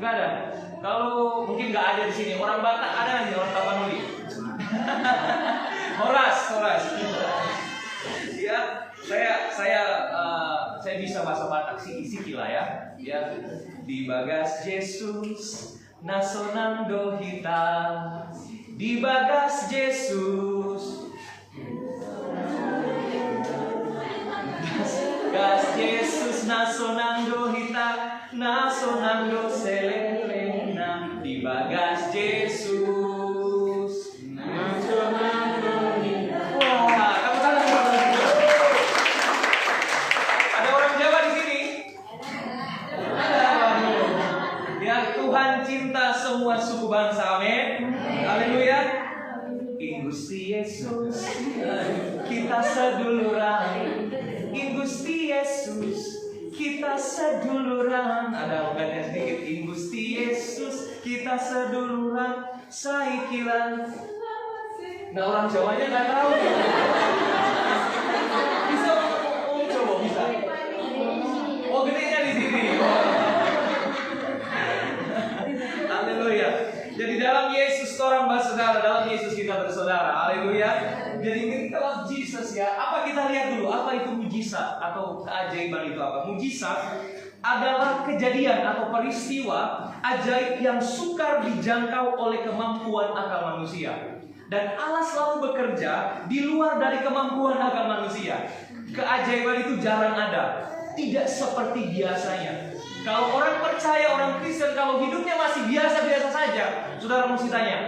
Nggak ada. Kalau mungkin nggak ada di sini, orang Batak ada nggak? Orang Tapanuli? Horas. Ya, saya bisa bahasa Batak siki lah ya. Ya, di bagas Yesus nasonang dohita, di bagas Yesus. Gas Yesus nasonang dohita, nasonang do selelena, di bagas Yesus nasonang dohita. Wah, kamu salah. Ada orang Jawa di sini? Ada. Ya, Tuhan cinta semua suku bangsa, amin. Haleluya. Gusti Yesus, kita seduluran. Gusti Yesus, kita seduluran. Ada obatnya sedikit. Gusti Yesus, kita seduluran. Saikilan. Nah, orang Jawanya nggak tahu. Bisa coba bisa. Oh, gedenya di sini. Haleluya. Jadi dalam Yesus orang bersaudara, dalam Yesus kita bersaudara. Haleluya. Jadi kita love Jesus ya. Apa kita lihat dulu? Apa itu mujizat atau keajaiban itu apa? Mujizat adalah kejadian atau peristiwa ajaib yang sukar dijangkau oleh kemampuan akal manusia. Dan Allah selalu bekerja di luar dari kemampuan akal manusia. Keajaiban itu jarang ada. Tidak seperti biasanya. Kalau orang percaya, orang Kristen, kalau hidupnya masih biasa-biasa saja, saudara mesti tanya,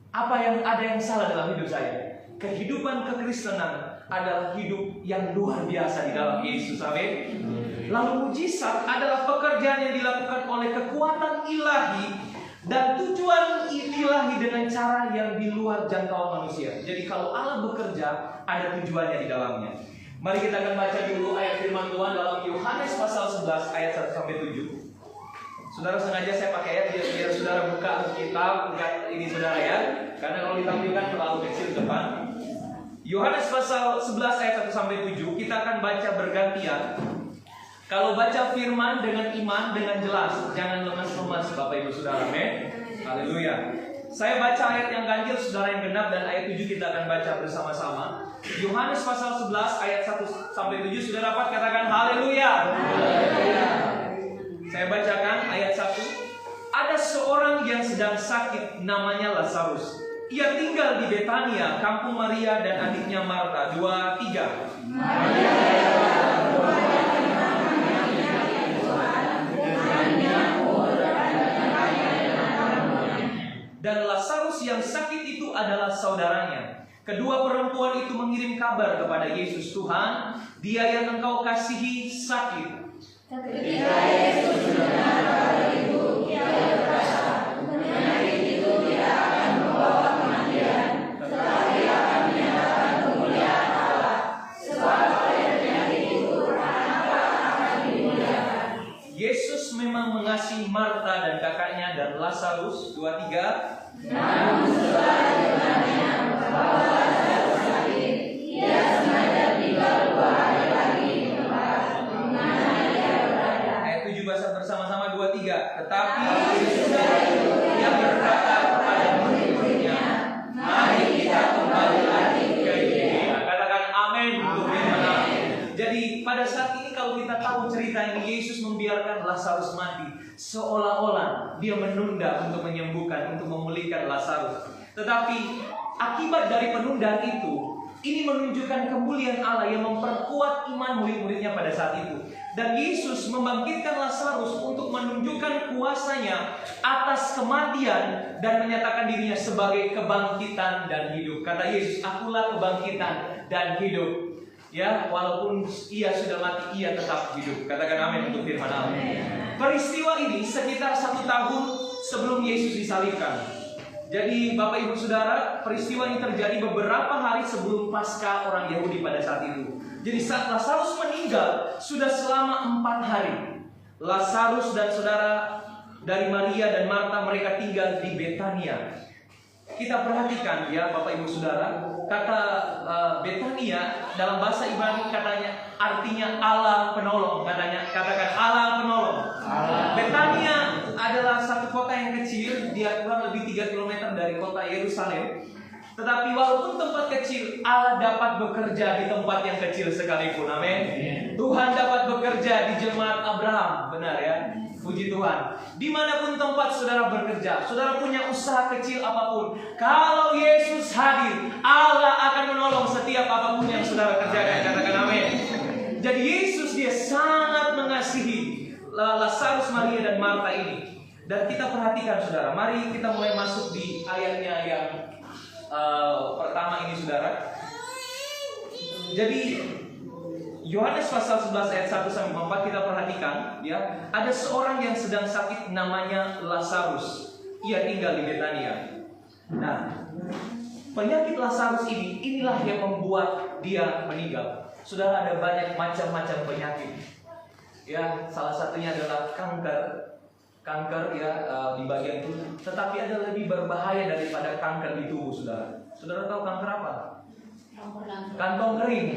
apa yang ada yang salah dalam hidup saya? Kehidupan kekristenan adalah hidup yang luar biasa di dalam Yesus, amin. Lalu mujizat adalah pekerjaan yang dilakukan oleh kekuatan ilahi dan tujuan ilahi dengan cara yang di luar jangkauan manusia. Jadi kalau Allah bekerja, ada tujuannya di dalamnya. Mari kita akan baca dulu ayat firman Tuhan dalam Yohanes pasal 11 ayat 1-7. Saudara, sengaja saya pakai ayat biar saudara buka kitab ini saudara ya. Karena kalau ditampilkan terlalu kecil depan. Yohanes pasal 11 ayat 1-7 kita akan baca bergantian. Kalau baca firman dengan iman, dengan jelas, jangan lemas-lemas Bapak Ibu Saudara, amin. Haleluya. Saya baca ayat yang ganjil, saudara yang genap, dan ayat 7 kita akan baca bersama-sama. Yohanes pasal 11 ayat 1-7 sudah dapat, katakan haleluya. Haleluya. Saya bacakan ayat 1. Ada seorang yang sedang sakit, namanya Lazarus. Ia tinggal di Betania, kampung Maria dan adiknya Marta. 2, 3. Maria dan Lazarus yang sakit itu adalah saudaranya. Kedua perempuan itu mengirim kabar kepada Yesus, Tuhan, dia yang engkau kasihi sakit. Ketika Yesus mendengar kabar itu, ia berkata, penyakit itu tidak akan membawa kematian, tetapi akan menyatakan kemuliaan Allah. Sebab oleh penyakit itu anak-anak akan dimuliakan. Yesus memang mengasihi Marta dan kakaknya dan Lazarus. 2, 3. Namun setelah dengannya bahwa Lazarus sakit, ia sengaja tinggal 2 hari lagi di tempat di mana ia berada. Ayat 7 bahasa bersama-sama 2, 3. Tetapi sesudah itu ia berkata kepada murid-muridnya, mari kita kembali lagi ke Yudea. Katakan amin. Jadi pada saat ini kalau kita tahu cerita ini, Yesus membiarkan Lazarus mati. Seolah-olah dia menunda untuk menyembuhkan, untuk memulihkan Lazarus. Tetapi akibat dari penundaan itu, ini menunjukkan kemuliaan Allah yang memperkuat iman murid-muridnya pada saat itu. Dan Yesus membangkitkan Lazarus untuk menunjukkan kuasanya atas kematian dan menyatakan dirinya sebagai kebangkitan dan hidup. Kata Yesus, akulah kebangkitan dan hidup. Ya, walaupun ia sudah mati, ia tetap hidup. Katakan amin untuk firman Allah. Peristiwa ini sekitar 1 tahun sebelum Yesus disalibkan. Jadi Bapak Ibu Saudara, peristiwa ini terjadi beberapa hari sebelum Paskah orang Yahudi pada saat itu. Jadi saat Lazarus meninggal, sudah selama 4 hari. Lazarus dan saudara dari Maria dan Marta, mereka tinggal di Betania. Kita perhatikan ya Bapak Ibu Saudara, kata Betania dalam bahasa Ibrani katanya artinya Allah penolong. Katakan Allah penolong. Betania adalah satu kota yang kecil, dia kurang lebih 3 km dari kota Yerusalem. Tetapi walaupun tempat kecil, Allah dapat bekerja di tempat yang kecil sekalipun. Amin. Tuhan dapat bekerja di jemaat Abraham. Benar ya? Puji Tuhan. Dimanapun tempat saudara bekerja, saudara punya usaha kecil apapun, kalau Yesus hadir, Allah akan menolong setiap apapun yang saudara kerjakan. Katakan amin. Jadi Yesus dia sangat mengasihi Lazarus, Maria dan Marta ini. Dan kita perhatikan saudara, mari kita mulai masuk di ayatnya yang pertama ini saudara. Jadi Yohanes pasal 11 ayat 1 sampai 4 kita perhatikan ya, ada seorang yang sedang sakit namanya Lazarus. Ia tinggal di Betania. Nah, penyakit Lazarus ini inilah yang membuat dia meninggal. Saudara, ada banyak macam-macam penyakit. Ya, salah satunya adalah kanker ya di bagian tubuh. Tetapi ada lebih berbahaya daripada kanker di tubuh saudara. Saudara tahu kanker apa? Kantong kering.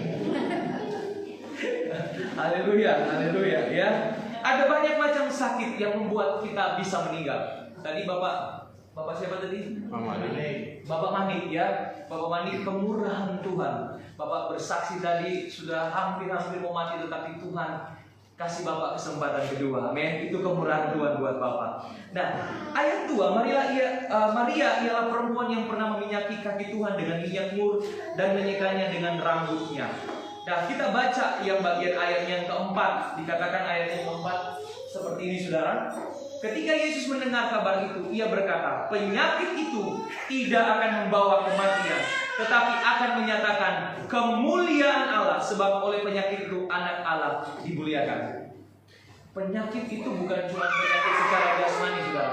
Haleluya, haleluya ya. Ada banyak macam sakit yang membuat kita bisa meninggal. Tadi Bapak siapa tadi? Bapak Manik ya. Bapak Manik kemurahan Tuhan. Bapak bersaksi tadi sudah hampir-hampir mau mati, tetapi Tuhan kasih Bapak kesempatan kedua. Amin. Itu kemurahan Tuhan buat Bapak. Nah, ayat 2, Maria ialah perempuan yang pernah meminyaki kaki Tuhan dengan minyak mur dan menyekanya dengan rambutnya. Nah, kita baca yang bagian ayatnya yang keempat. Dikatakan ayat yang keempat seperti ini saudara. Ketika Yesus mendengar kabar itu, ia berkata, penyakit itu tidak akan membawa kematian, tetapi akan menyatakan kemuliaan Allah, sebab oleh penyakit itu anak Allah dimuliakan. Penyakit itu bukan cuma penyakit secara jasmani saudara.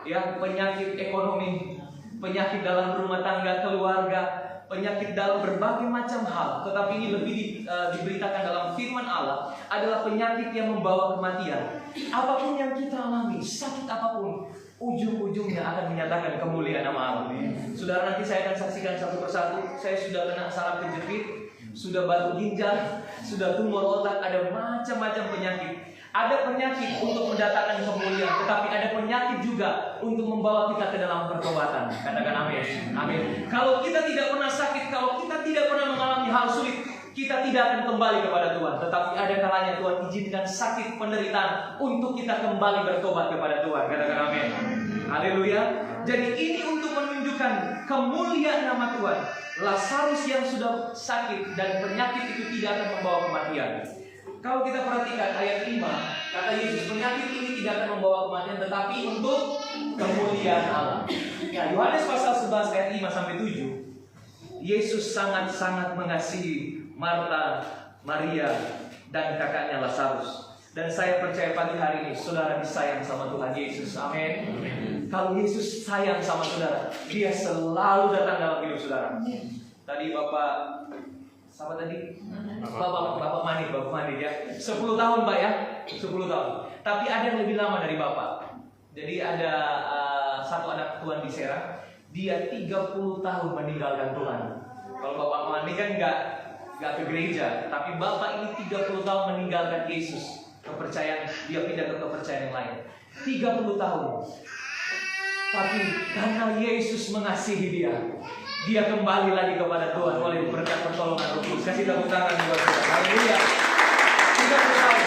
Ya, penyakit ekonomi, penyakit dalam rumah tangga, keluarga, penyakit dalam berbagai macam hal. Tetapi ini lebih diberitakan dalam firman Allah adalah penyakit yang membawa kematian. Apapun yang kita alami, sakit apapun, ujung-ujungnya akan menyatakan kemuliaan nama Allah. Saudara, nanti saya akan saksikan satu persatu. Saya sudah kena saraf kejepit, sudah batu ginjal, sudah tumor otak, ada macam-macam penyakit. Ada penyakit untuk mendatangkan kemuliaan, tetapi ada penyakit juga untuk membawa kita ke dalam pertobatan. Katakan amin. Amin. Kalau kita tidak pernah sakit, kalau kita tidak pernah mengalami hal sulit, kita tidak akan kembali kepada Tuhan. Tetapi ada kalanya Tuhan izinkan sakit, penderitaan untuk kita kembali bertobat kepada Tuhan. Katakan amin. Haleluya. Jadi ini untuk menunjukkan kemuliaan nama Tuhan. Lazarus yang sudah sakit dan penyakit itu tidak akan membawa kematian. Kalau kita perhatikan ayat 5, kata Yesus, penyakit ini tidak akan membawa kematian, tetapi untuk kemuliaan Allah. Ya, Yohanes pasal 11 ayat 5 sampai 7. Yesus sangat-sangat mengasihi Marta, Maria, dan kakaknya Lazarus. Dan saya percaya pagi hari ini saudara disayang sama Tuhan Yesus. Amin. Kalau Yesus sayang sama saudara, Dia selalu datang dalam hidup saudara. Tadi Bapak sama tadi? Bapak Manik ya. 10 tahun Pak ya. 10 tahun. Tapi ada yang lebih lama dari Bapak. Jadi ada satu anak Tuhan di Serang, dia 30 tahun meninggalkan Tuhan. Kalau Bapak Manik kan enggak ke gereja, tapi Bapak ini 30 tahun meninggalkan Yesus. Kepercayaan, dia pindah ke kepercayaan yang lain. 30 tahun. Tapi karena Yesus mengasihi dia kembali lagi kepada Tuhan oleh berkat pertolongan Roh Kudus. Kasih tepuk tangan buat dia. Haleluya. 30 tahun.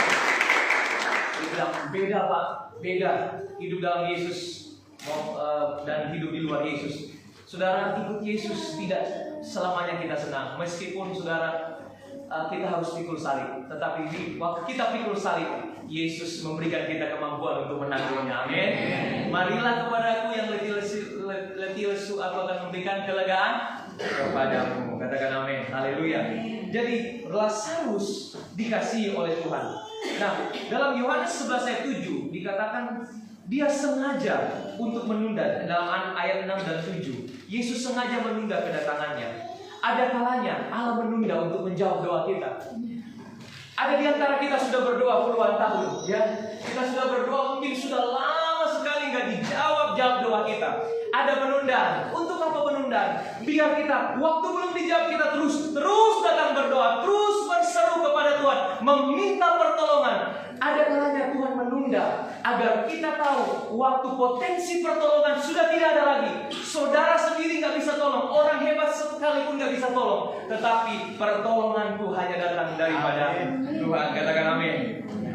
Dia bilang, beda Pak, beda hidup dalam Yesus dan hidup di luar Yesus. Saudara, ikut Yesus tidak selamanya kita senang. Meskipun saudara kita harus pikul salib, tetapi waktu kita pikul salib, Yesus memberikan kita kemampuan untuk menanggungnya. Amin. Marilah kepadaku yang letih lesu, aku akan memberikan kelegaan kepadamu. Katakan amin. Haleluya. Jadi Lazarus dikasihi oleh Tuhan. Nah, dalam Yohanes 11 ayat 7 dikatakan dia sengaja untuk menunda. Dalam ayat 6 dan 7 Yesus sengaja menunda kedatangannya. Ada kalanya Allah menunda untuk menjawab doa kita. Ada di antara kita sudah berdoa puluhan tahun, ya. Kita sudah berdoa mungkin sudah lama sekali nggak dijawab doa kita. Ada penundaan. Untuk apa penundaan? Biar kita waktu belum dijawab kita terus datang berdoa, terus berseru kepada Tuhan, meminta pertolongan. Ada kalanya Tuhan menunda agar kita tahu waktu potensi pertolongan sudah tidak ada lagi. Saudara sendiri nggak bisa tolong, orang hebat sekalipun nggak bisa tolong, tetapi pertolonganku hanya datang daripada Tuhan. Katakan amin.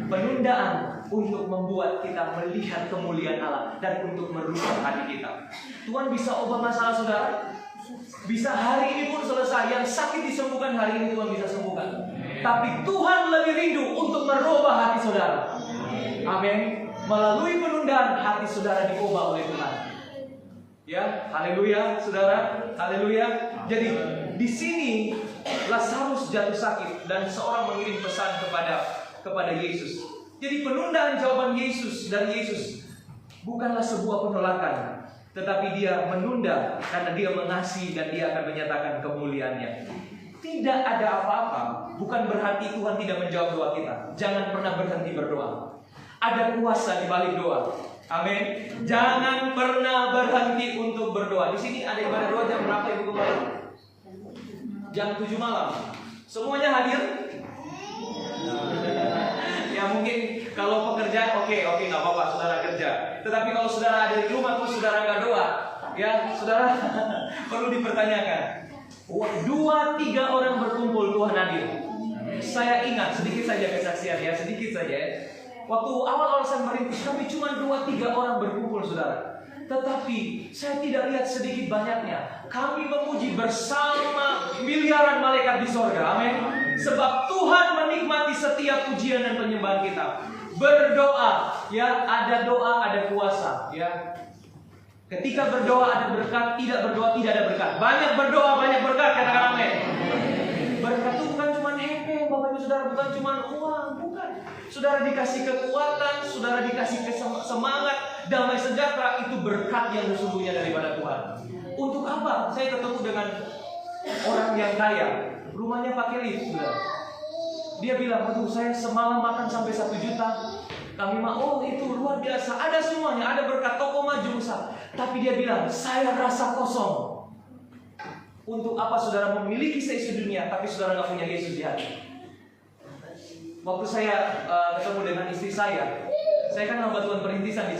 Penundaan untuk membuat kita melihat kemuliaan Allah dan untuk merubah hati kita. Tuhan bisa ubah masalah saudara. Bisa hari ini pun selesai. Yang sakit disembuhkan hari ini Tuhan bisa sembuhkan. Tapi Tuhan lebih rindu untuk merubah hati saudara. Amin. Melalui penundaan hati saudara diubah oleh Tuhan. Ya, haleluya, saudara, haleluya. Jadi di sini Lazarus jatuh sakit dan seorang mengirim pesan kepada Yesus. Jadi penundaan jawaban Yesus dari Yesus bukanlah sebuah penolakan, tetapi dia menunda karena dia mengasihi dan dia akan menyatakan kemuliaannya. Tidak ada apa-apa, bukan berarti Tuhan tidak menjawab doa kita. Jangan pernah berhenti berdoa. Ada kuasa di balik doa. Amin. Jangan pernah berhenti untuk berdoa. Di sini ada ibadah doa jam berapa Ibu Gembala? Jam 7 malam. Semuanya hadir? Ya mungkin kalau pekerjaan oke nggak apa-apa saudara kerja. Tetapi kalau saudara ada di rumah terus saudara nggak doa, ya saudara perlu dipertanyakan. 2-3 orang berkumpul Tuhan hadir. Saya ingat sedikit saja kesaksian ya, sedikit saja. Waktu awal-awal saya merintis, kami cuma 2-3 orang berkumpul saudara. Tetapi saya tidak lihat sedikit banyaknya. Kami memuji bersama miliaran malaikat di sorga. Amin. Sebab Tuhan menikmati setiap pujian dan penyembahan kita. Berdoa, ya ada doa, ada kuasa, ya. Ketika berdoa ada berkat, tidak berdoa tidak ada berkat. Banyak berdoa, banyak berkat, katakan amin. Berkat itu bukan cuma hekeng, Bapak Ibu Saudara, bukan cuma uang, bukan. Saudara dikasih kekuatan, saudara dikasih semangat, damai sejahtera, itu berkat yang sesungguhnya daripada Tuhan. Untuk apa? Saya ketemu dengan orang yang kaya, rumahnya pakai lift, saudara. Dia bilang, aduh saya semalam makan sampai 1 juta. Kami mah, oh itu luar biasa, ada semuanya, ada berkat, toko maju besar. Tapi dia bilang, saya rasa kosong. Untuk apa saudara memiliki seisi dunia, tapi saudara nggak punya Yesus di hati? Waktu saya ketemu dengan istri saya kan hamba Tuhan perintisan di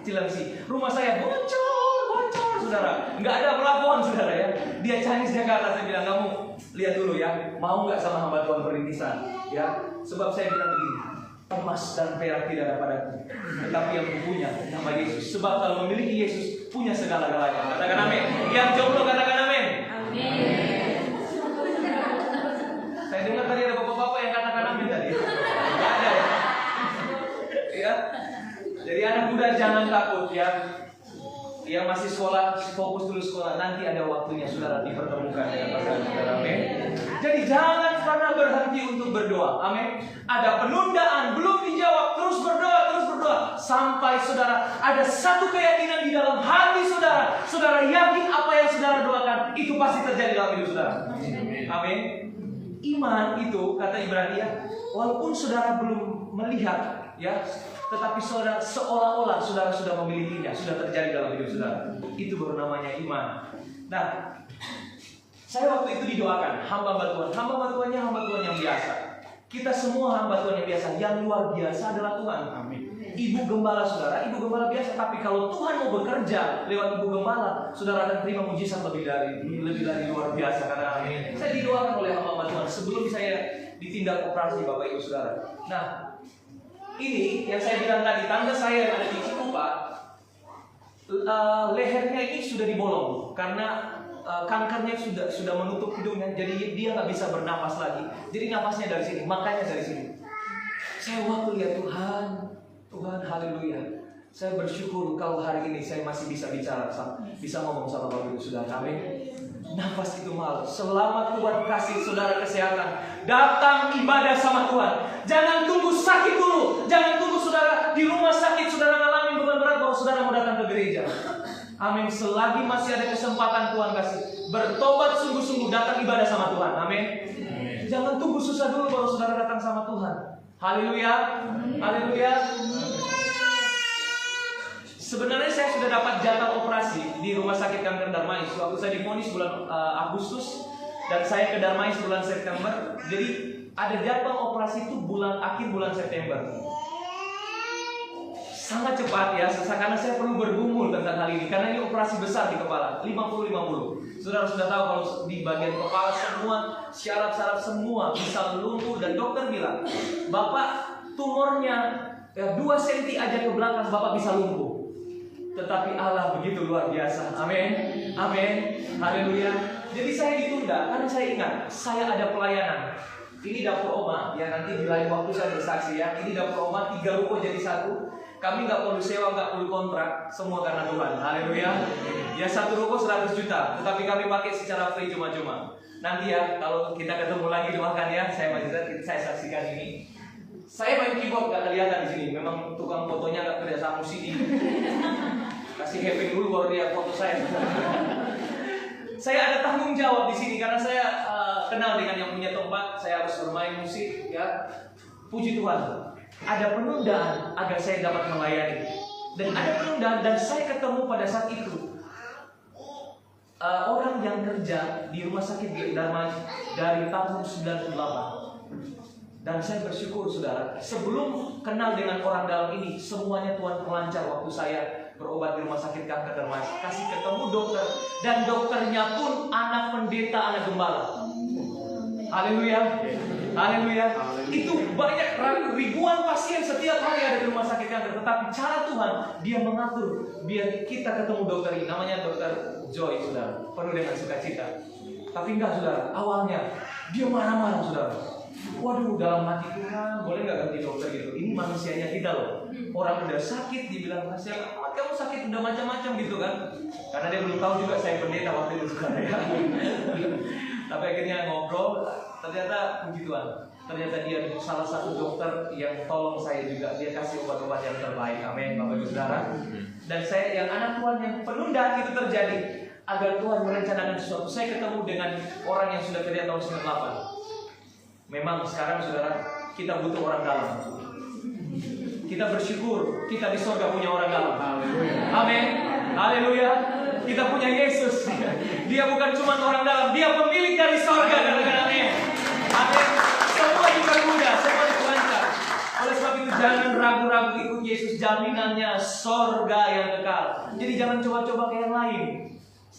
Cilengsi. Rumah saya bocor, saudara. Nggak ada pelafon, saudara ya. Dia Chinese Jakarta, saya bilang, kamu lihat dulu ya, mau nggak sama hamba Tuhan perintisan? Ya, sebab saya bilang begini, emas dan perak tidak ada padaku, tetapi yang punya nama Yesus. Sebab kalau memiliki Yesus, punya segala-galanya. Katakan amin. Yang jomblo katakan amin. Amin. Saya dengar tadi ada bapak-bapak yang katakan amin tadi. Tidak ada ya. Ya. Jadi anak muda jangan takut ya. Yang masih sekolah, fokus dulu sekolah. Nanti ada waktunya saudara dipertemukan dengan pasangan saudara. Amin. Jadi jangan pernah berhenti untuk berdoa. Amin. Ada penundaan, belum dijawab, terus berdoa. Sampai saudara ada satu keyakinan di dalam hati saudara. Saudara yakin apa yang saudara doakan, itu pasti terjadi dalam hidup saudara. Amin. Iman itu, kata Ibrani, walaupun saudara belum melihat, ya, tetapi saudara seolah-olah saudara sudah memilikinya, sudah terjadi dalam hidup saudara. Itu baru namanya iman. Nah, saya waktu itu didoakan hamba Tuhan. Hamba Tuhannya hamba Tuhan yang biasa. Kita semua hamba Tuhan yang biasa. Yang luar biasa adalah Tuhan. Amin. Ibu gembala saudara, ibu gembala biasa. Tapi kalau Tuhan mau bekerja lewat ibu gembala, saudara akan terima mujizat lebih dari luar biasa. Karena amin. Saya didoakan oleh hamba Tuhan sebelum saya ditindak operasi, Bapak Ibu Saudara. Nah, ini yang saya bilang tadi, tante saya yang ada di Cikupa, lehernya ini sudah dibolong karena kankernya sudah menutup hidungnya, jadi dia nggak bisa bernapas lagi. Jadi napasnya dari sini, makanya dari sini. Saya waktu lihat Tuhan, haleluya. Saya bersyukur kalau hari ini saya masih bisa bicara, bisa ngomong sama Bapak Ibu Saudara. Amin. Nafas itu mahal. Selama Tuhan kasih saudara kesehatan, datang ibadah sama Tuhan. Jangan tunggu sakit dulu. Jangan tunggu saudara di rumah sakit, saudara ngalamin beban berat baru saudara mau datang ke gereja. Amin. Selagi masih ada kesempatan Tuhan kasih, bertobat sungguh-sungguh, datang ibadah sama Tuhan. Amin. Jangan tunggu susah dulu baru saudara datang sama Tuhan. Haleluya. Haleluya. Sebenarnya saya sudah dapat jadwal operasi di Rumah Sakit Kanker Darmais. Waktu saya divonis bulan Agustus dan saya ke Darmais bulan September. Jadi ada jadwal operasi itu akhir bulan September. sangat cepat ya, karena saya perlu bergumul tentang hal ini, karena ini operasi besar di kepala, 50-50. Saudara sudah tahu kalau di bagian kepala semua syarat-syarat semua bisa lumpuh, dan dokter bilang, Bapak tumornya 2 cm aja ke belakang Bapak bisa lumpuh. Tetapi Allah begitu luar biasa. Amin. Amin. Haleluya. Jadi saya ditunda karena saya ingat saya ada pelayanan. Ini dapur Oma ya, nanti di lain waktu saya bersaksi ya. Ini dapur Oma 3 ruko jadi 1. Kami nggak perlu sewa, nggak perlu kontrak, semua karena Tuhan. Haleluya. Ya 1 ruko 100 juta, tetapi kami pakai secara free cuma-cuma. Nanti ya kalau kita ketemu lagi doakan ya. Saya saksikan ini. Saya main keyboard nggak kelihatan di sini. Memang tukang fotonya nggak kerja sama CD. Kasih Kevin dulu baru dia foto saya. Saya ada tanggung jawab di sini karena saya kenal dengan yang punya tempat. Saya harus bermain musik ya. Puji Tuhan. Ada penundaan agar saya dapat melayani. Dan ada penundaan dan saya ketemu pada saat itu orang yang kerja di rumah sakit di Darman dari tahun 98. Dan saya bersyukur saudara, sebelum kenal dengan orang dalam ini, semuanya Tuhan pelancar waktu saya berobat di rumah sakit kanker Darmas. Kasih ketemu dokter, dan dokternya pun anak pendeta, anak gembala. Haleluya. Haleluya. Itu banyak ribuan pasien setiap hari ada di rumah sakit kanker, tetapi cara Tuhan dia mengatur biar kita ketemu dokter ini. Namanya dokter Joy, saudara. Penuh dengan sukacita. Tapi enggak saudara, awalnya dia marah-marah saudara. Waduh, dalam hati Tuhan, boleh nggak ganti dokter gitu? Ini manusianya kita loh. Orang udah sakit, dibilang kasihan, kamu sakit udah macam-macam gitu kan? Karena dia belum tahu juga saya pendeta waktu itu sekarang ya. Tapi akhirnya ngobrol, ternyata puji Tuhan, ternyata dia salah satu dokter yang tolong saya juga. Dia kasih obat-obat yang terbaik. Amin, Bapak Ibu Saudara. Dan saya yang anak Tuhan yang penundaan itu terjadi agar Tuhan merencanakan sesuatu. Saya ketemu dengan orang yang sudah kerja tahun 98. Memang sekarang saudara, kita butuh orang dalam. Kita bersyukur kita di surga punya orang dalam. Amin. Haleluya. Kita punya Yesus. Dia bukan cuma orang dalam, dia pemilik dari surga. Amin. Amin. Semua dipermudah, semua dilancar. Oleh sebab itu jangan ragu-ragu ikut Yesus, jaminannya surga yang kekal. Jadi jangan coba-coba ke yang lain.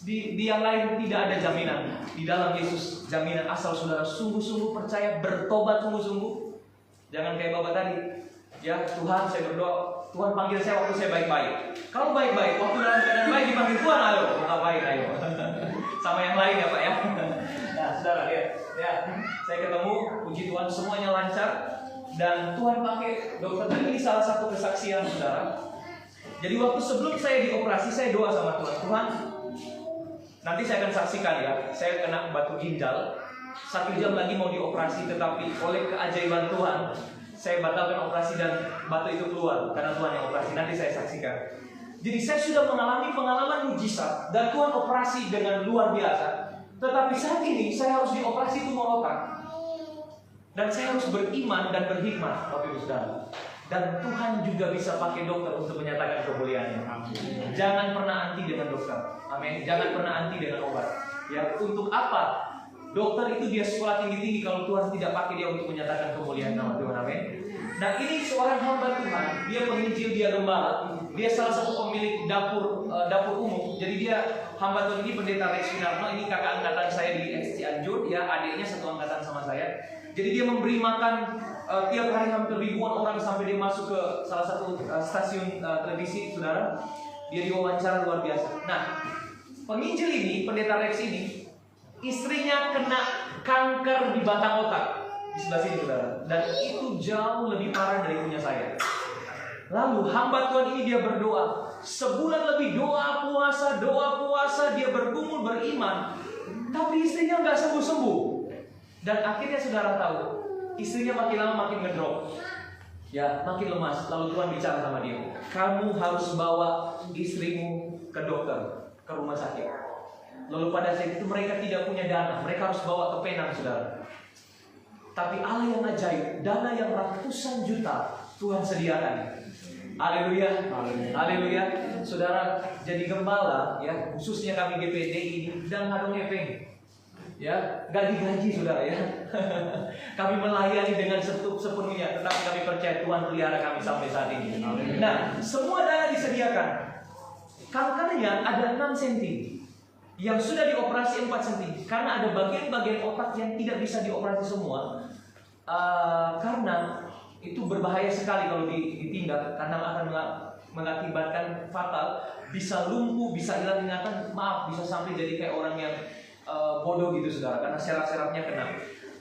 Di yang lain tidak ada jaminan. Di dalam Yesus jaminan, asal saudara sungguh-sungguh percaya, bertobat sungguh-sungguh. Jangan kayak Bapak tadi. Ya Tuhan, saya berdoa, Tuhan panggil saya waktu saya baik-baik. Kalau baik-baik, waktu dalam keadaan baik dipanggil Tuhan, ayo ngapain ayo. Sama yang lain ya Pak ya. Nah saudara ya, saya ketemu, puji Tuhan semuanya lancar. Dan Tuhan pakai dokter, dan ini salah satu kesaksian saudara. Jadi waktu sebelum saya dioperasi, saya doa sama Tuhan. Tuhan, nanti saya akan saksikan ya, saya kena batu ginjal. 1 jam lagi mau dioperasi, tetapi oleh keajaiban Tuhan saya batalkan operasi dan batu itu keluar karena Tuhan yang operasi. Nanti saya saksikan. Jadi saya sudah mengalami pengalaman mujizat dan Tuhan operasi dengan luar biasa. Tetapi saat ini saya harus dioperasi tumor otak. Dan saya harus beriman dan berhikmat, Bapak Ibu Saudara. Dan Tuhan juga bisa pakai dokter untuk menyatakan kemuliaannya. Jangan pernah anti dengan dokter. Amin. Jangan pernah anti dengan obat. Ya, untuk apa? Dokter itu dia sekolah tinggi-tinggi kalau Tuhan tidak pakai dia untuk menyatakan kemuliaan nama Tuhan. Amin. Nah ini seorang hamba Tuhan. Dia penginjil, dia gembala. Dia salah satu pemilik dapur umum. Jadi dia hamba Tuhan ini pendeta Rex Winarno. Ini kakak angkatan saya di SC Anjur. Ya adiknya satu angkatan sama saya. Jadi dia memberi makan tiap hari hampir ribuan orang sampai dia masuk ke salah satu stasiun televisi, saudara. Dia diwawancara luar biasa. Nah, penginjil ini, pendeta Rex ini, istrinya kena kanker di batang otak di sebelah sini, saudara. Dan itu jauh lebih parah dari punya saya. Lalu hamba Tuhan ini dia berdoa, sebulan lebih doa puasa, dia bergumul beriman, tapi istrinya nggak sembuh-sembuh. Dan akhirnya saudara tahu, istrinya makin lama makin ngedrop, ya makin lemas. Lalu Tuhan bicara sama dia, kamu harus bawa istrimu ke dokter, ke rumah sakit. Lalu pada saat itu mereka tidak punya dana, mereka harus bawa ke Penang, saudara. Tapi Allah yang ajaib, dana yang ratusan juta Tuhan sediakan. Haleluya, haleluya. Saudara jadi gembala, ya khususnya kami GPD ini dan ngadong epeng. Ya, nggak digaji saudara ya. Kami melayani dengan sepenuhnya, tetapi kami percaya Tuhan pelihara kami sampai saat ini. Nah, semua dana disediakan. Kankernya ada 6 cm, yang sudah dioperasi 4 cm, karena ada bagian-bagian otak yang tidak bisa dioperasi semua. Karena itu berbahaya sekali kalau ditindak, karena akan mengakibatkan fatal, bisa lumpuh, bisa hilang ingatan, bisa sampai jadi kayak orang yang bodoh gitu saudara, karena serap-serapnya kena.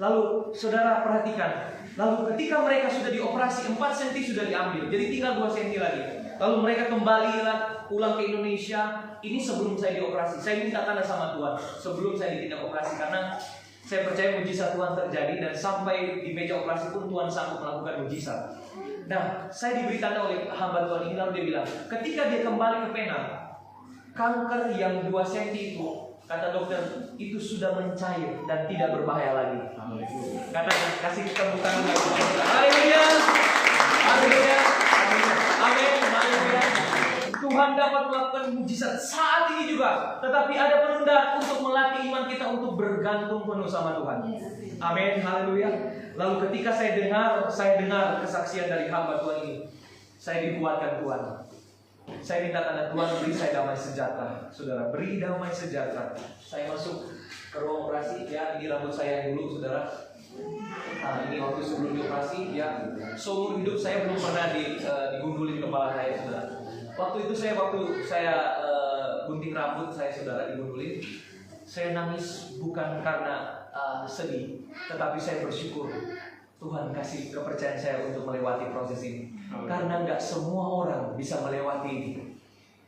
Lalu saudara perhatikan, lalu ketika mereka sudah dioperasi 4 cm sudah diambil, jadi tinggal 2 cm lagi. Lalu mereka kembali pulang ke Indonesia. Ini sebelum saya dioperasi, saya minta tanda sama Tuhan sebelum saya ditindak operasi, karena saya percaya mujizat Tuhan terjadi, dan sampai di meja operasi pun Tuhan sanggup melakukan mujizat. Nah, saya diberi tanda oleh hamba Tuhan ini, lalu dia bilang, ketika dia kembali ke Penang, kanker yang 2 cm itu, kata dokter, itu sudah mencair dan tidak berbahaya lagi. Katanya, kasih tepuk tangan lagi. Haleluya. Haleluya. Amin. Haleluya. Tuhan dapat melakukan mujizat saat ini juga. Tetapi ada penunda untuk melatih iman kita untuk bergantung penuh sama Tuhan. Amin. Haleluya. Lalu ketika saya dengar kesaksian dari hamba Tuhan ini, saya dikuatkan Tuhan. Saya minta tanda Tuhan, beri saya damai sejahtera. Saudara, beri damai sejahtera. Saya masuk ke ruang operasi, ya, ini rambut saya yang dulu, saudara. Ini waktu sebelum dioperasi, ya. Seumur hidup saya belum pernah digundulin kepala saya, saudara. Waktu saya gunting rambut saya, saudara, digundulin. Saya nangis bukan karena sedih, tetapi saya bersyukur Tuhan kasih kepercayaan saya untuk melewati proses ini. Karena nggak semua orang bisa melewati ini.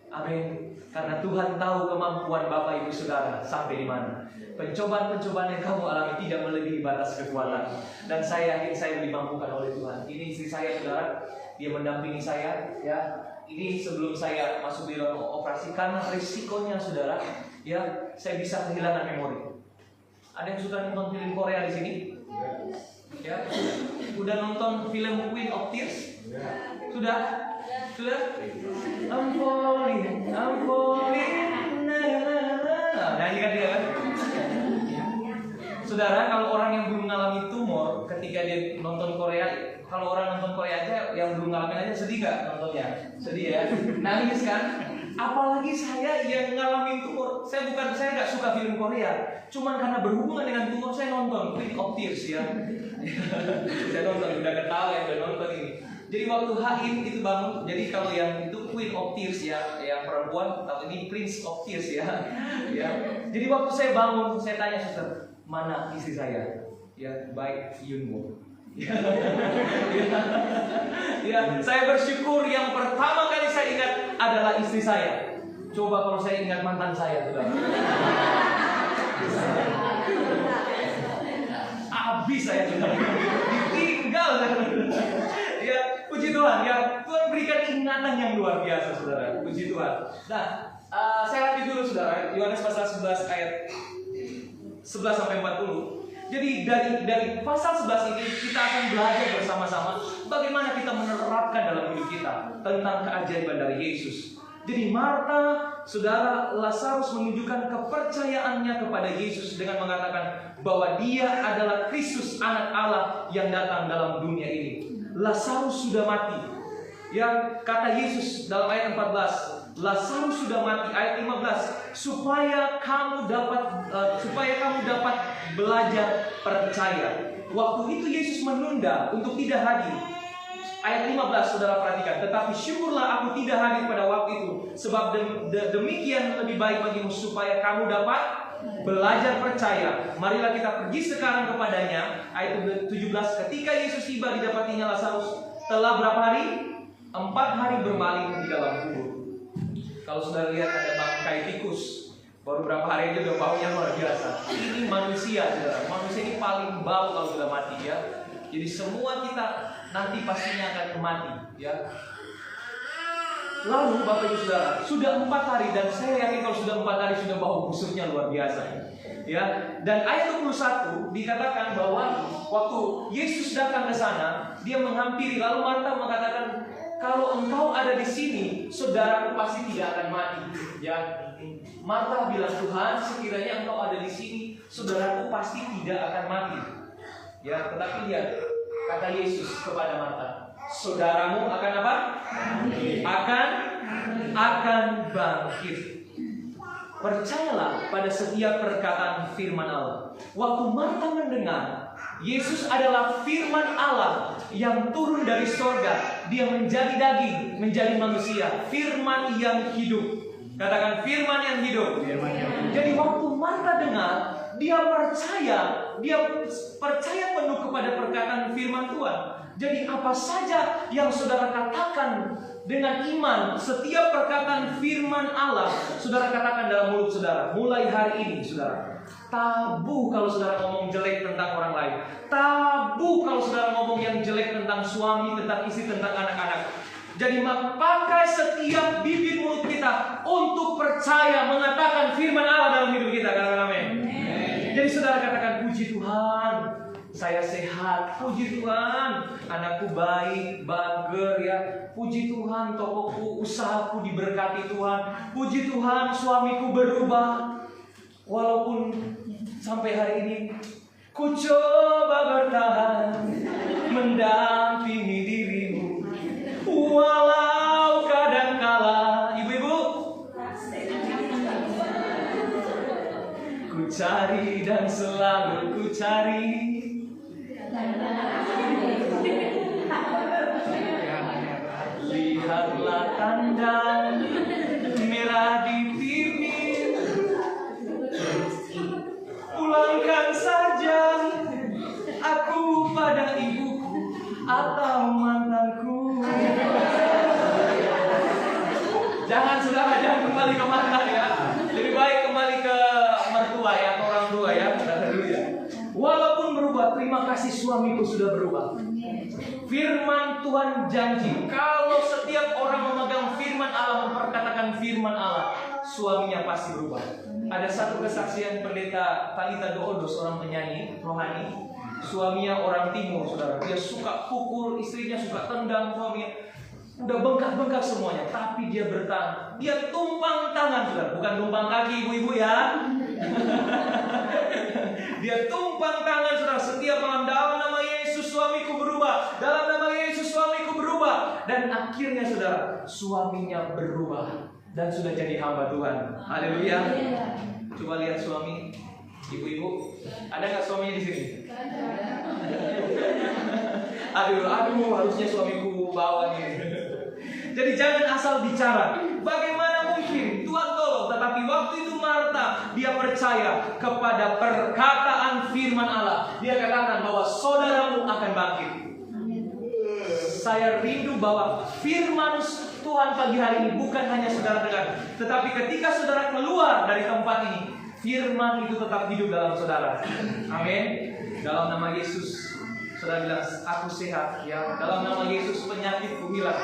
Amin. Karena Tuhan tahu kemampuan Bapak Ibu Saudara sampai di mana. Pencobaan-pencobaan yang kamu alami tidak melebihi batas kekuatan. Dan saya yakin saya dimampukan oleh Tuhan. Ini istri saya, saudara, dia mendampingi saya, ya. Ini sebelum saya masuk di ruang operasi, karena risikonya, saudara, ya, saya bisa kehilangan memori. Ada yang sudah nonton film Korea di sini? Ya, udah nonton film Queen of Tears? Sudah? I'm falling, nyanyi kan dia kan? Saudara, kalau orang yang belum mengalami tumor ketika dia nonton Korea, kalau orang nonton Korea aja yang belum ngalamin aja sedih gak nontonnya? Sedih ya? Nangis kan? Apalagi saya yang ngalamin tumor. Saya gak suka film Korea, cuman karena berhubungan dengan tumor saya nonton Queen of Tears ya. Saya nonton, udah ketawa ya, udah nonton ini. Jadi waktu Haim itu bangun, jadi kalau yang itu Queen of Tears ya, yang perempuan, atau ini Prince of Tears ya. Ya. Jadi waktu saya bangun, saya tanya suster, mana istri saya? Ya, baik Yunbo. Ya, saya bersyukur yang pertama kali saya ingat adalah istri saya. Coba kalau saya ingat mantan saya, saudara. Habis saya, saudara. Ditinggal, ya, puji Tuhan, ya. Tuhan berikan ingatan yang luar biasa, saudara. Puji Tuhan. Nah, saya lanjut dulu, saudara. Yohanes pasal 11 ayat 11 sampai 40. Jadi dari pasal 11 ini kita akan belajar bersama-sama bagaimana kita menerapkan dalam hidup kita tentang keajaiban dari Yesus. Jadi Marta, saudara, Lazarus menunjukkan kepercayaannya kepada Yesus dengan mengatakan bahwa dia adalah Kristus, anak Allah yang datang dalam dunia ini. Lazarus sudah mati. Ya, kata Yesus dalam ayat 14, Lazarus sudah mati. Ayat 15, supaya kamu dapat belajar percaya. Waktu itu Yesus menunda untuk tidak hadir. Ayat 15, saudara perhatikan. Tetapi syukurlah aku tidak hadir pada waktu itu, sebab demikian lebih baik bagimu, supaya kamu dapat belajar percaya. Marilah kita pergi sekarang kepadanya. Ayat 17, ketika Yesus tiba, didapatinya Lazarus telah berapa hari? 4 hari berbaring di dalam kubur. Kalau saudara lihat ada bangkai tikus, baru berapa hari aja udah baunya luar biasa. Ini manusia, saudara. Manusia ini paling bau kalau sudah mati, ya. Jadi semua kita nanti pastinya akan mati, ya. Lalu Bapak Ibu Saudara, sudah 4 hari, dan saya yakin kalau sudah 4 hari sudah bau busuknya luar biasa, ya. Dan ayat 21 dikatakan bahwa waktu Yesus datang ke sana, dia menghampiri, lalu Marta mengatakan, kalau engkau ada di sini, saudaraku pasti tidak akan mati. Ya, Marta bilang, Tuhan, sekiranya engkau ada di sini, saudaraku pasti tidak akan mati. Ya, tetapi lihat kata Yesus kepada Marta, saudaramu akan apa? Akan bangkit. Percayalah pada setiap perkataan firman Allah. Waktu Marta mendengar Yesus adalah firman Allah yang turun dari sorga, dia menjadi daging, menjadi manusia, firman yang hidup. Katakan firman yang hidup. Jadi waktu Marta dengar, dia percaya penuh kepada perkataan firman Tuhan. Jadi apa saja yang saudara katakan dengan iman, setiap perkataan firman Allah, saudara katakan dalam mulut saudara. Mulai hari ini, saudara, tabu kalau saudara ngomong jelek tentang orang lain. Tabu kalau saudara ngomong yang jelek tentang suami, tentang istri, tentang anak-anak. Jadi pakai setiap bibir mulut kita untuk percaya mengatakan firman Allah dalam hidup kita. Katakan amin. Jadi saudara katakan, puji Tuhan, saya sehat. Puji Tuhan, anakku baik, bager ya. Puji Tuhan, tokoku, usahaku diberkati Tuhan. Puji Tuhan, suamiku berubah. Walaupun sampai hari ini ku coba bertahan mendampingi dirimu, walau kadangkala, ibu-ibu, ku cari dan selalu ku cari. Lihatlah tanda merah di pipi, pulangkan saja aku pada ibuku atau mantanku. Jangan kembali ke mantan ya. Lebih baik kembali ke mertua ya, ke orang tua ya. Walaupun berubah, terima kasih suamiku sudah berubah. Firman Tuhan janji, kalau setiap orang memegang firman Allah, memperkatakan firman Allah, suaminya pasti berubah. Ada satu kesaksian pendeta Talita Doodo, seorang penyanyi rohani. Suaminya orang timur, saudara. Dia suka pukul istrinya, suka tendang suaminya. Udah bengkak-bengkak semuanya, tapi dia bertahan. Dia tumpang tangan, saudara. Bukan tumpang kaki, ibu-ibu ya. Dia tumpang tangan, saudara. Setiap malam, dalam nama Yesus suamiku berubah. Dalam nama Yesus suamiku berubah. Dan akhirnya, saudara, suaminya berubah dan sudah jadi hamba Tuhan. Haleluya. Coba lihat suami, ibu-ibu. Ada nggak suaminya di sini? Aduh, harusnya suamiku bawa nih. Jadi jangan asal bicara. Bagaimana mungkin? Tuhan tolong. Tetapi waktu itu Marta, dia percaya kepada perkataan firman Allah. Dia katakan bahwa saudaramu akan bangkit. Saya rindu bahwa firman Tuhan pagi hari ini bukan hanya saudara dengar, tetapi ketika saudara keluar dari tempat ini, firman itu tetap hidup dalam saudara. Amin. Dalam nama Yesus, saudara bilang, aku sehat ya. Dalam nama Yesus penyakitku hilang.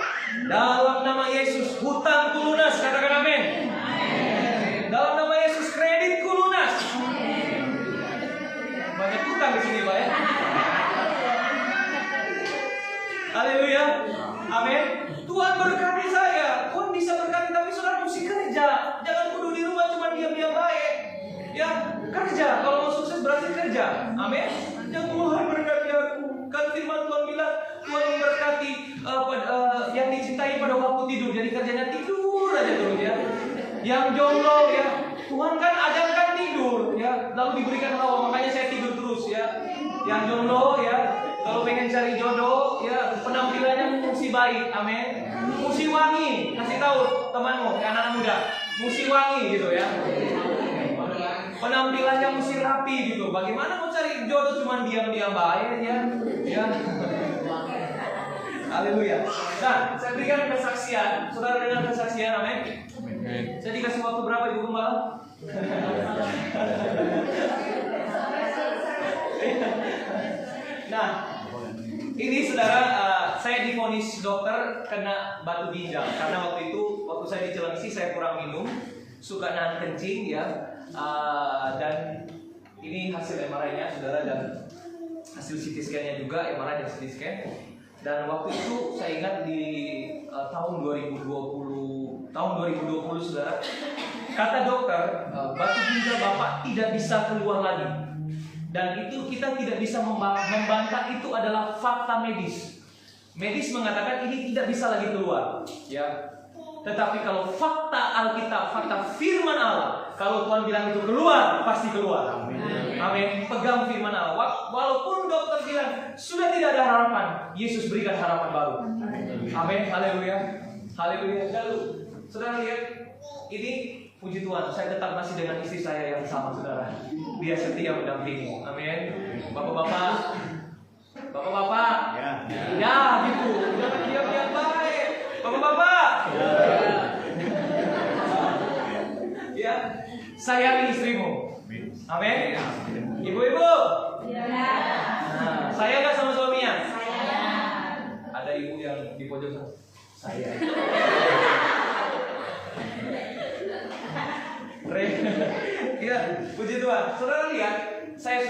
Dalam nama Yesus hutangku lunas. Katakan amin. Dalam nama Yesus kreditku lunas. Banyak hutang di sini, Pak ya. Haleluya. Amin. Tuhan berkati saya. Tuhan bisa berkati, tapi saudara mesti kerja. Jangan duduk di rumah cuma diam-diam baik. Ya, kerja. Kalau mau sukses berarti kerja. Amin. Yang Tuhan berkati aku. Kan firman Tuhan bilang, Tuhan memberkati yang dicintai pada waktu tidur. Jadi kerjanya tidur aja terus ya. Yang jomblo ya, Tuhan kan ajarkan tidur ya. Lalu diberikan hawa, makanya saya tidur terus ya. Yang jomblo ya, kalau pengen cari jodoh ya, penampilannya mesti baik. Amin. Mesti wangi. Kasih tahu temanmu, anak-anak muda, mesti wangi gitu ya. Penampilannya mesti rapi gitu. Bagaimana mau cari jodoh cuma diam-diam baik ya? Ya. Haleluya. Nah, saya berikan kesaksian. Saudara dengar kesaksian, amin. Saya dikasih waktu berapa, Ibu Gembala? Nah, ini saudara, saya divonis dokter kena batu ginjal karena waktu saya di Cilengsi saya kurang minum, suka nahan kencing ya. Dan ini hasil MRI-nya saudara, dan hasil CT scan-nya juga, MRI dan CT scan. Dan waktu itu saya ingat di tahun 2020 tahun 2020 saudara. Kata dokter, batu ginjal Bapak tidak bisa keluar lagi. Dan itu kita tidak bisa membantah, itu adalah fakta medis. Medis mengatakan ini tidak bisa lagi keluar, ya. Tetapi kalau fakta Alkitab, fakta firman Allah, kalau Tuhan bilang itu keluar, pasti keluar. Amin. Pegang firman Allah. Walaupun dokter bilang sudah tidak ada harapan, Yesus berikan harapan baru. Amin. Haleluya. Haleluya. Lalu, saudara lihat, ini puji Tuhan, saya tetap masih dengan istri saya yang sama, saudara. Dia setia mendampingi. Amin. Bapak-bapak, bapak-bapak, ya gitu. Jangan diam-diam baik. Bapak-bapak, ya, sayangi istrimu. Amin. Ibu-ibu, nah, saya nggak sama suaminya. Ada ibu yang di pojok sana. Saya. Ya, puji Tuhan. Saudara lihat, saya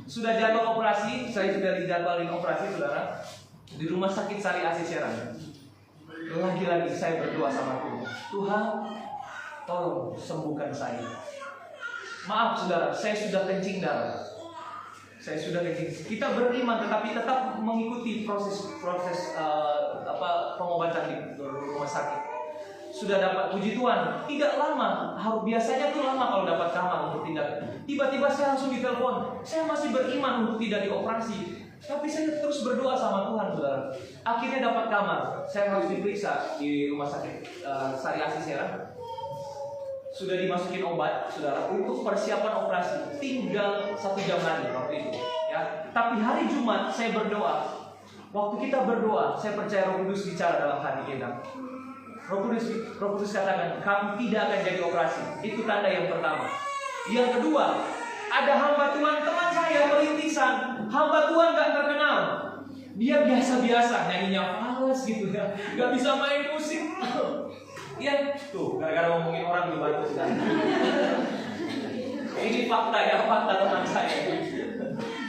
sudah jadwal operasi, saya sudah dijadwalin operasi, saudara, di rumah sakit Sari Asih Serang. Lagi-lagi saya berdoa sama Tuhan. Tuhan, tolong sembuhkan saya. Maaf saudara, saya sudah kencing darah. Saya sudah kencing. Kita beriman, tetapi tetap mengikuti proses pengobatan di rumah sakit. Sudah dapat, puji Tuhan, tidak lama. Biasanya tuh lama kalau dapat kamar untuk tindak. Tiba-tiba saya langsung ditelepon. Saya masih beriman untuk tidak dioperasi, tapi saya terus berdoa sama Tuhan, saudara. Akhirnya dapat kamar. Saya harus diperiksa di rumah sakit Sari Asih Serang. Sudah dimasukin obat, saudara, untuk persiapan operasi. Tinggal 1 jam lagi waktu itu, ya. Tapi hari Jumat saya berdoa. Waktu kita berdoa, saya percaya Roh Kudus bicara dalam hati kita. Roh Kudus katakan, kamu tidak akan jadi operasi. Itu tanda yang pertama. Yang kedua, ada hamba Tuhan teman saya perintisan. Hamba Tuhan gak terkenal. Dia biasa-biasa, nyanyinya fals gitu ya. Gak bisa main musik. Iya, tuh, gara-gara ngomongin orang dibantu sudah. Ini fakta ya, fakta teman saya.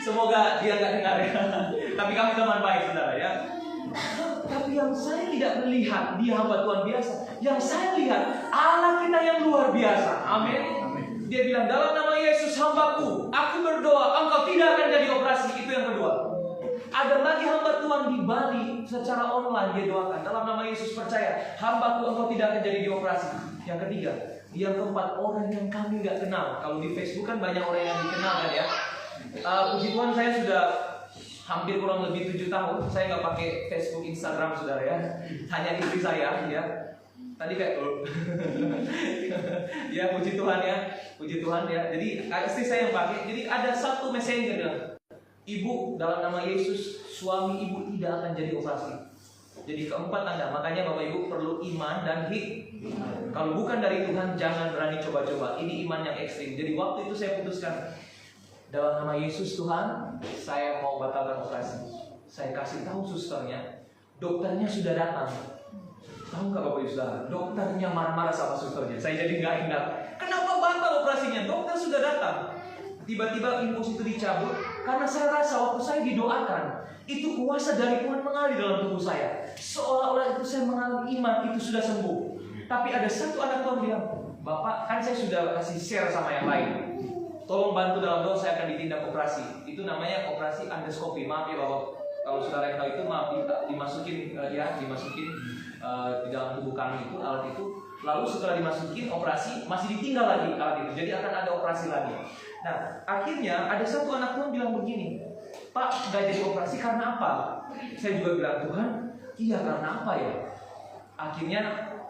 Semoga dia gak dengar ya. Tapi kami teman baik, saudara ya. Tapi yang saya tidak melihat dia hamba Tuhan biasa. Yang saya lihat Allah kita yang luar biasa. Amin. Dia bilang, dalam nama Yesus hambaku, aku berdoa engkau tidak akan jadi operasi. Itu yang kedua. Ada lagi hamba Tuhan di Bali secara online dia doakan, dalam nama Yesus percaya hambaku engkau tidak akan jadi dioperasi. Yang ketiga, yang keempat, orang yang kami nggak kenal. Kalau di Facebook kan banyak orang yang dikenal kan ya. Puji Tuhan, saya sudah hampir kurang lebih 7 tahun saya nggak pakai Facebook, Instagram, saudara ya. Hanya istri saya ya. Tadi kayak ya, puji Tuhan ya, puji Tuhan ya. Jadi istri saya yang pakai. Jadi ada satu messenger bilang, Ibu, dalam nama Yesus, suami ibu tidak akan jadi operasi. Jadi keempat tanda. Makanya Bapak Ibu perlu iman dan hikmah. Kalau bukan dari Tuhan, jangan berani coba-coba. Ini iman yang ekstrim. Jadi waktu itu saya putuskan, dalam nama Yesus Tuhan, saya mau batalkan operasi. Saya kasih tahu susternya, dokternya sudah datang. Tahu nggak Bapak Ibu Saudara? Dokternya marah-marah sama susternya. Saya jadi nggak ingat. Kenapa batal operasinya? Dokter sudah datang. Tiba-tiba infus itu dicabut karena saya rasa waktu saya didoakan itu kuasa dari Tuhan mengalir dalam tubuh saya. Seolah-olah itu saya mengalami iman, itu sudah sembuh. Tapi ada satu anak Tuhan bilang, Bapak, kan saya sudah kasih share sama yang lain. Tolong bantu dalam doa, saya akan ditindak operasi. Itu namanya operasi endoskopi. Maaf ya Bapak, kalau saudara yang tahu itu, maaf, dimasukin di dalam tubuh kami itu, alat itu. Lalu setelah dimasukin operasi, masih ditinggal lagi alat itu. Jadi akan ada operasi lagi. Nah, akhirnya ada satu anak Tuhan bilang begini, Pak, gak jadi operasi karena apa? Saya juga bilang, Tuhan, iya karena apa ya? Akhirnya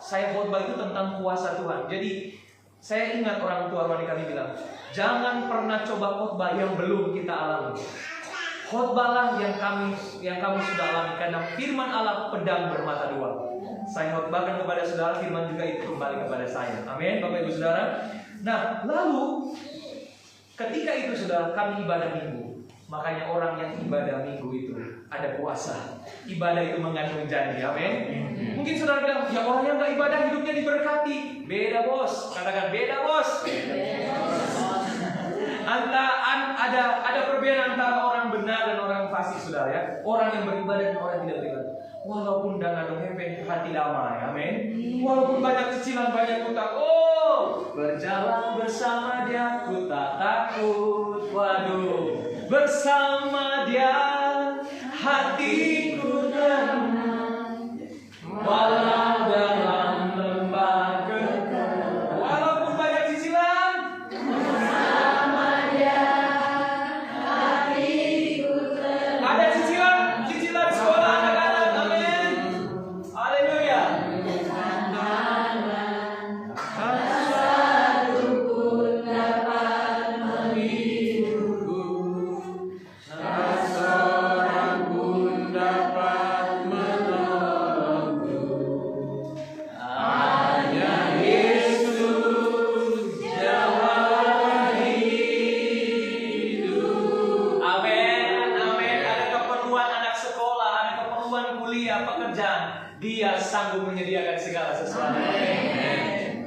saya khotbah itu tentang kuasa Tuhan. Jadi saya ingat orang tua rohani kami bilang, jangan pernah coba khotbah yang belum kita alami. Khotbahlah yang kamu sudah alami, karena firman Allah pedang bermata dua. Saya khotbahkan kepada saudara, firman juga itu kembali kepada saya. Amin, Bapak Ibu Saudara. Nah, lalu ketika itu saudara, kami ibadah minggu. Makanya orang yang ibadah minggu itu ada kuasa. Ibadah itu mengandung janji. Amin. Mungkin saudara bilang, ya orang yang gak ibadah hidupnya diberkati. Beda bos. Katakan beda bos. Ada perbedaan antara orang benar dan orang fasik, saudara ya. Orang yang beribadah dan orang yang tidak beribadah. Walaupun dengan hati damai. Amin. Walaupun banyak cicilan, banyak utang, oh, berjalan bersama Dia, ku tak takut. Waduh, bersama Dia hatiku tenang, walau dalam lembah kekal. Walaupun banyak cicilan, bersama Dia hatiku tenang. Ada cicilan sekolah anak-anak, amin. Haleluya. Dia sanggup menyediakan segala sesuatu.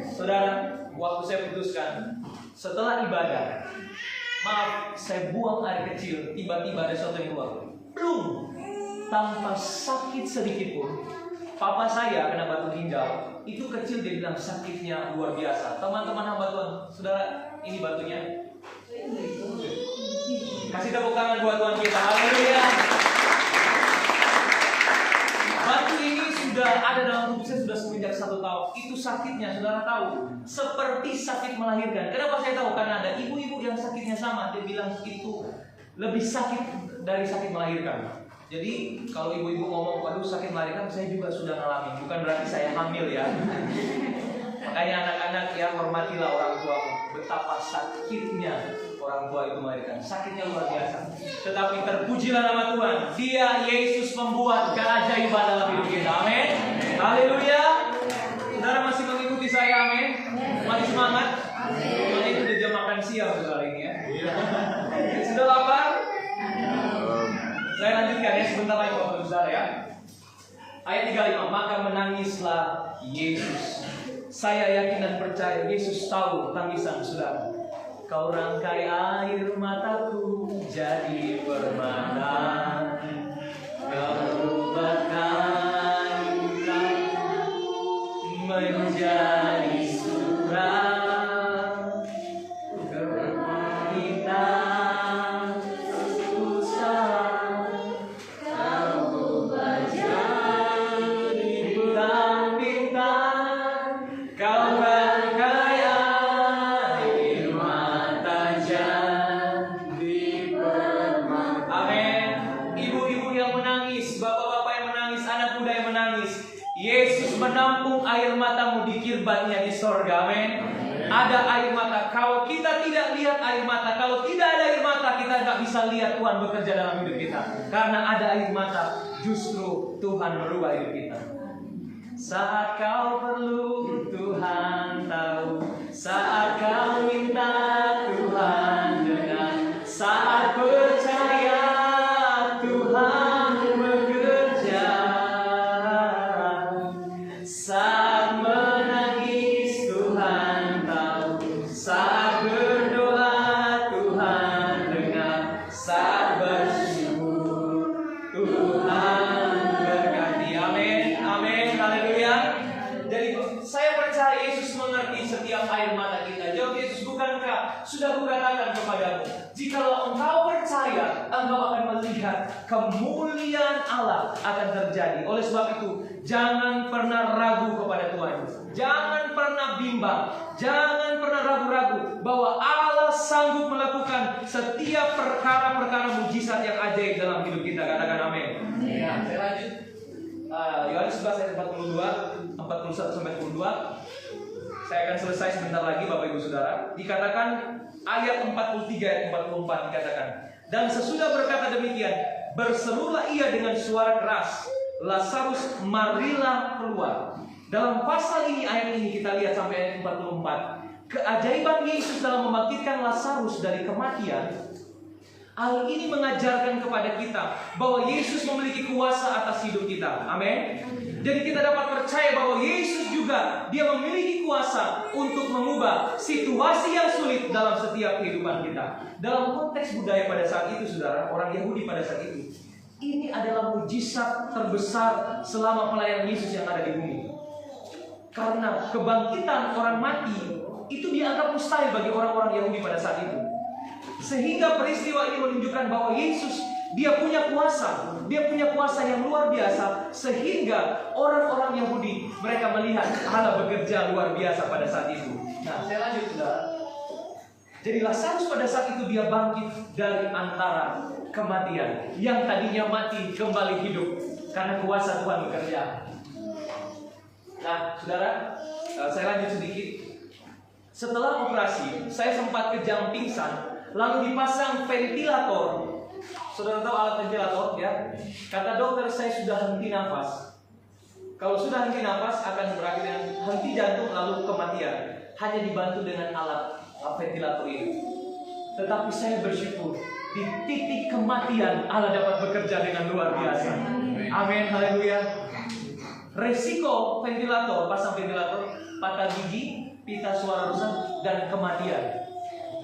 Saudara, waktu saya putuskan setelah ibadah, maaf, saya buang air kecil, tiba-tiba ada sesuatu yang keluar. Belum, tanpa sakit sedikit pun. Papa saya kena batu ginjal, itu kecil, dia bilang sakitnya luar biasa. Teman-teman hamba Tuhan, saudara, ini batunya. Kasih tepuk tangan buat Tuhan kita. Haleluya. Batu ini sudah ada dalam tubuh saya sudah semenjak 1 tahun. Itu sakitnya, saudara tahu, seperti sakit melahirkan. Kenapa saya tahu? Karena ada ibu-ibu yang sakitnya sama. Dia bilang itu lebih sakit dari sakit melahirkan. Jadi kalau ibu-ibu ngomong, waduh sakit melahirkan, saya juga sudah ngalamin. Bukan berarti saya hamil ya. Makanya anak-anak ya, hormatilah orang tuamu. Betapa sakitnya orang tua itu melahirkan. Sakitnya luar biasa. Tetapi terpujilah nama Tuhan. Dia, Yesus, membuat keajaiban dalam hidup kita. Amin. Haleluya. Saudara masih mengikuti saya, amin. Masih semangat. Soalnya itu udah jam makan siang saudara ini ya. Sudah lapar? Saya lanjutkan ya sebentar lagi Bapak Saudara ya. Ayat 35, maka menangislah Yesus. Saya yakin dan percaya Yesus tahu tangisan saudara. Kau rangkai air mataku jadi permata, kau ubahkan lukaku menjadi surat kebangkitan susah. Kau ubah jadi bintang-bintang, kau rangkai air mata jadi permata. Amin. Ibu-ibu yang menangis, bapak-bapak yang menangis, anak muda yang menangis, Yesus menampung air matamu di kirbatnya di sorga. Amin. Ada air mata. Kalau kita tidak lihat air mata, kalau tidak ada air mata, kita nggak bisa lihat Tuhan bekerja dalam hidup kita. Karena ada air mata, justru Tuhan merubah hidup kita. Saat kau perlu, Tuhan tahu. Saat kau minta, Tuhan dengar. Saat percaya, Tuhan bekerja. Saat menangis, Tuhan tahu. Saat berdoa, Tuhan dengar. Saat bersyukur, Tuhan berkati. Amin. Amin. Haleluya. Jadi saya percaya Yesus mengerti setiap air mata kita. Jawab Yesus, bukankah sudah kukatakan kepadamu, jikalau engkau percaya, engkau akan melihat kemuliaan Allah akan terjadi. Oleh sebab itu, jangan pernah ragu kepada Tuhan. Jangan pernah bimbang. Jangan pernah ragu-ragu bahwa Allah sanggup melakukan setiap perkara-perkara mujizat yang ajaib dalam hidup kita. Katakan amin. Ya, saya lanjut. Yohanes 11 ayat 41 sampai 42. Saya akan selesai sebentar lagi Bapak Ibu Saudara. Dikatakan ayat 43 ayat 44 dikatakan, dan sesudah berkata demikian, berserulah ia dengan suara keras, Lazarus, marilah keluar. Dalam pasal ini, ayat ini kita lihat sampai ayat 44. Keajaiban Yesus dalam membangkitkan Lazarus dari kematian. Hal ini mengajarkan kepada kita bahwa Yesus memiliki kuasa atas hidup kita. Amin. Jadi kita dapat percaya bahwa Yesus juga, dia memiliki kuasa untuk mengubah situasi yang sulit dalam setiap kehidupan kita. Dalam konteks budaya pada saat itu, saudara, orang Yahudi pada saat itu, ini adalah mujizat terbesar selama pelayanan Yesus yang ada di bumi. karena kebangkitan orang mati itu dianggap mustahil bagi orang-orang Yahudi pada saat itu. Sehingga peristiwa ini menunjukkan bahwa Yesus, dia punya kuasa yang luar biasa, sehingga orang-orang Yahudi mereka melihat Allah bekerja luar biasa pada saat itu. Nah, saya lanjut, saudara. Jadi Lazarus pada saat itu dia bangkit dari antara kematian, yang tadinya mati kembali hidup karena kuasa Tuhan bekerja. Nah, saudara, saya lanjut sedikit. Setelah operasi, saya sempat kejang pingsan, lalu dipasang ventilator. Saudara tahu alat ventilator, ya? Kata dokter, saya sudah henti nafas. Kalau sudah henti nafas akan berakhir dengan henti jantung lalu kematian. Hanya dibantu dengan alat ventilator ini. Tetapi saya bersyukur di titik kematian Allah dapat bekerja dengan luar biasa. Amin, haleluya. Resiko ventilator, pasang ventilator, patah gigi, pita suara rusak, dan kematian.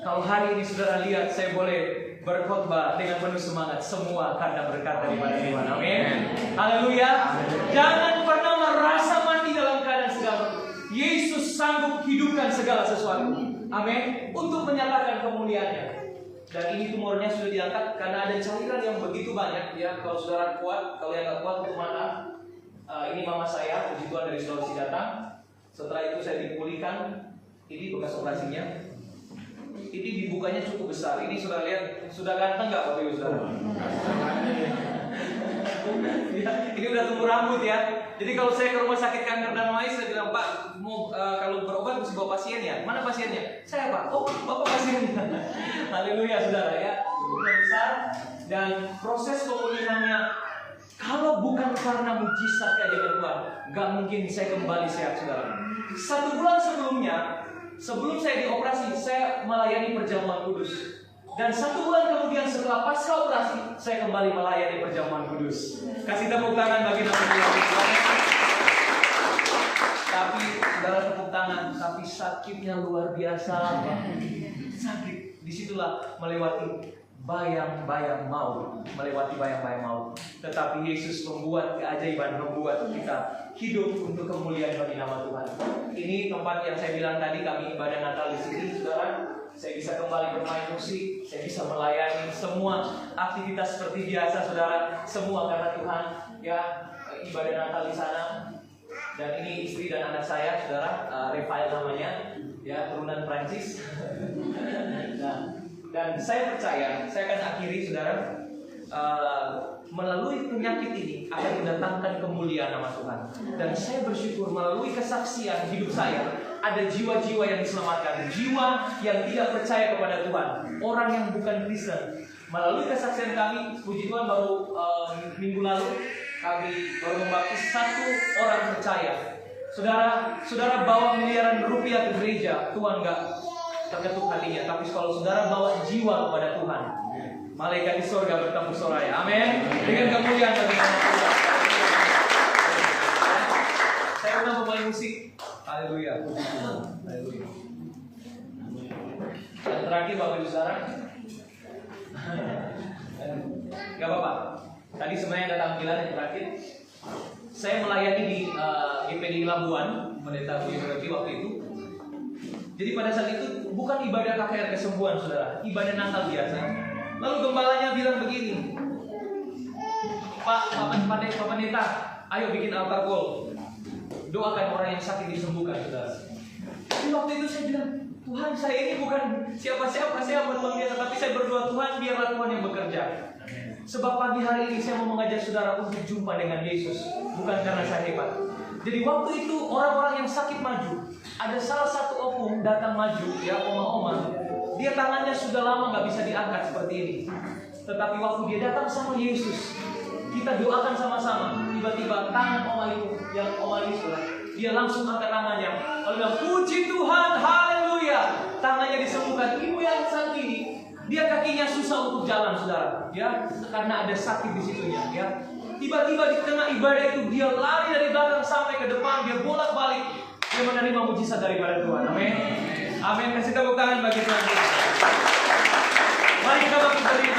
Kalau hari ini saudara lihat, saya boleh berkhotbah dengan penuh semangat, semua karena berkat daripada Tuhan. Amin. Haleluya. Jangan pernah merasa mati dalam keadaan segala. Yesus sanggup hidupkan segala sesuatu. Amin. Untuk menyatakan kemuliaannya. Dan ini tumornya sudah diangkat karena ada cairan yang begitu banyak, ya. Kalau saudara kuat, kalau yang nggak kuat untuk mana? Ini mama saya, puji Tuhan, dari Sulawesi datang. Setelah itu saya dipulihkan. Ini bekas operasinya. Ini dibukanya cukup besar. Ini sudah lihat, sudah ganteng nggak Bapak Ibu saudara? Ya, ini udah tumbuh rambut, ya. Jadi kalau saya ke rumah sakit kanker dan mais, saya bilang, Pak, mau kalau berobat mesti bawa pasien ya. Mana pasiennya? Saya, Pak. Oh, Bapak pasiennya. Haleluya, saudara, ya. Udah besar dan proses pemulihannya, kalau bukan karena mujizat keajaiban Tuhan, nggak mungkin saya kembali sehat, saudara. 1 bulan sebelumnya, sebelum saya dioperasi, saya melayani perjamuan kudus. Dan 1 bulan kemudian setelah pasca operasi, saya kembali melayani perjamuan kudus. Kasih tepuk tangan bagi nama Tuhan. Tapi, saudara, tepuk tangan, tapi sakitnya luar biasa. Sakit. Disitulah melewati bayang-bayang maut, tetapi Yesus membuat keajaiban, membuat kita hidup untuk kemuliaan bagi nama Tuhan. Ini tempat yang saya bilang tadi, kami ibadah Natal di sini, saudara. Saya bisa kembali bermain musik, saya bisa melayani semua aktivitas seperti biasa, saudara. Semua karena Tuhan, ya. Ibadah Natal di sana. Dan ini istri dan anak saya, saudara, Rafael namanya, ya, turunan Prancis. Nah, dan saya percaya, saya akan akhiri, saudara, melalui penyakit ini akan mendatangkan kemuliaan nama Tuhan. Dan saya bersyukur melalui kesaksian hidup saya, ada jiwa-jiwa yang diselamatkan, jiwa yang tidak percaya kepada Tuhan, orang yang bukan Kristen. Melalui kesaksian kami, puji Tuhan, baru minggu lalu kami baru membaptis 1 orang percaya. Saudara bawa miliaran rupiah ke gereja, Tuhan nggak terketuk hatinya. Tapi kalau saudara bawa jiwa kepada Tuhan, malaikat di surga bertemu soraya. Amin. Dengan kemuliaan bagi nama Tuhan. Saya pernah bermain musik. Haleluya. Haleluya. Dan terakhir Bapak Ibu saudara, gak apa-apa. Tadi sebenarnya ada tampilan yang terakhir. Saya melayani di GPD Labuan, pendeta Budi waktu itu. Jadi pada saat itu bukan ibadah KKR kesembuhan, saudara, ibadah Natal biasa. Lalu gembalanya bilang begini, Pak Pendeta, ayo bikin altar call, doakan orang yang sakit disembuhkan, saudara. Jadi waktu itu saya bilang, Tuhan, saya ini bukan siapa-siapa, saya berdoa biasa, tapi saya berdoa, Tuhan, biarlah Tuhan yang bekerja. Sebab pagi hari ini saya mau mengajak saudara untuk jumpa dengan Yesus, bukan karena saya hebat. Jadi waktu itu orang-orang yang sakit maju. Ada salah satu opung datang maju, ya, oma-oma. Dia tangannya sudah lama nggak bisa diangkat seperti ini. Tetapi waktu dia datang sama Yesus, kita doakan sama-sama. Tiba-tiba tangan oma itu, yang oma itu, dia langsung angkat tangannya. Lalu bilang, puji Tuhan, haleluya. Tangannya disembuhkan. Ibu yang satu ini, dia kakinya susah untuk jalan, saudara, ya, karena ada sakit di situnya, ya. Tiba-tiba di tengah ibadah itu dia lari dari belakang sampai ke depan, dia bolak-balik, dia menerima mujizat daripada Tuhan. Amin. Amin. Kasih tepuk tangan bagi Tuhan. Mari kita berdiri.